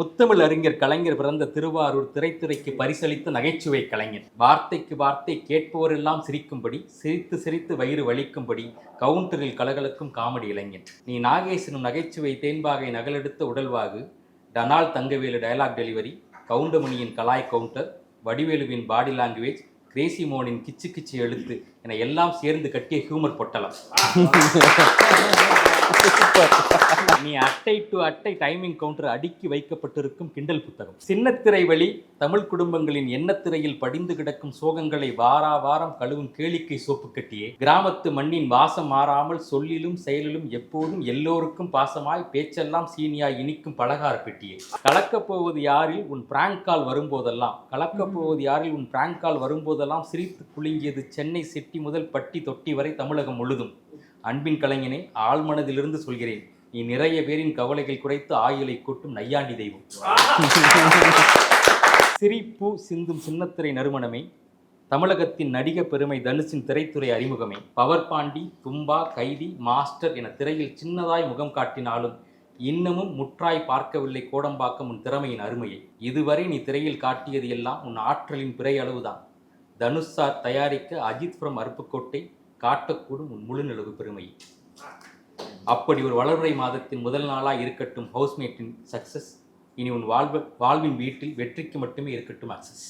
முத்தமிழ் அறிஞர் கலைஞர் பிறந்த திருவாரூர் திரைத்துறைக்கு பரிசளித்த நகைச்சுவை கலைஞர். வார்த்தைக்கு வார்த்தை கேட்பவரெல்லாம் சிரிக்கும்படி, சிரித்து சிரித்து வயிறு வலிக்கும்படி கவுண்டரில் கலகலக்கும் காமெடி இளைஞன். நீ நாகேசனும் நகைச்சுவை தேன்பாகை நகலெடுத்த உடல்வாகு, டனால் தங்கவேலு டயலாக் டெலிவரி, கவுண்டமணியின் கலாய் கவுண்டர், வடிவேலுவின் பாடி லாங்குவேஜ், கிரேசி மோனின் கிச்சு கிச்சு எழுத்து என எல்லாம் சேர்ந்து கட்டிய ஹியூமர் பொட்டலம். நீ அட்டை டு அட்டை டைமிங் கவுண்டர் அடுக்கி வைக்கப்பட்டிருக்கும் கிண்டல் புத்தகம். சின்னத்திரை வழி தமிழ் குடும்பங்களின் எண்ணத்திரையில் படிந்து கிடக்கும் சோகங்களை வாரா வாரம் கழுவும் கேளிக்கை சோப்பு கட்டியே, கிராமத்து மண்ணின் வாசம் மாறாமல் சொல்லிலும் செயலிலும் எப்போதும் எல்லோருக்கும் பாசமாய் பேச்செல்லாம் சீனியாய் இனிக்கும் பலகார பெட்டியே. கலக்கப் போவது யாரில் உன் பிராங்க் கால் வரும்போதெல்லாம் சிரித்து குலுங்கியது சென்னை சிட்டி முதல் பட்டி தொட்டி வரை தமிழகம் முழுதும். அன்பின் கலைஞனே, ஆழ்மனதிலிருந்து சொல்கிறேன், நீ நிறைய பேரின் கவலைகள் குறைத்து ஆயுளை கூட்டும் நையாண்டி தெய்வம். சிரிப்பு சிந்தும் சின்னத்திரை நறுமணமே, தமிழகத்தின் நடிக பெருமை தனுஷின் திரைத்துறை அறிமுகமே. பவர் பாண்டி, தும்பா, கைதி, மாஸ்டர் என திரையில் சின்னதாய் முகம் காட்டினாலும் இன்னமும் முற்றாய் பார்க்கவில்லை கோடம்பாக்கம் உன் திறமையின் அருமையை. இதுவரை நீ திரையில் காட்டியது எல்லாம் உன் ஆற்றலின் பிறை அளவுதான். தனுஷ் சார் தயாரிக்க அஜித் ஃப்ரம் அருப்புக்கோட்டை காட்டக்கூடும் உன் முழு நிலவு பெருமை. அப்படி ஒரு வளர்றை மாதத்தின் முதல் நாளாக இருக்கட்டும் ஹவுஸ்மேட்டின் சக்சஸ். இனி உன் வாழ்வின் வீட்டில் வெற்றிக்கு மட்டுமே இருக்கட்டும் அக்சஸ்.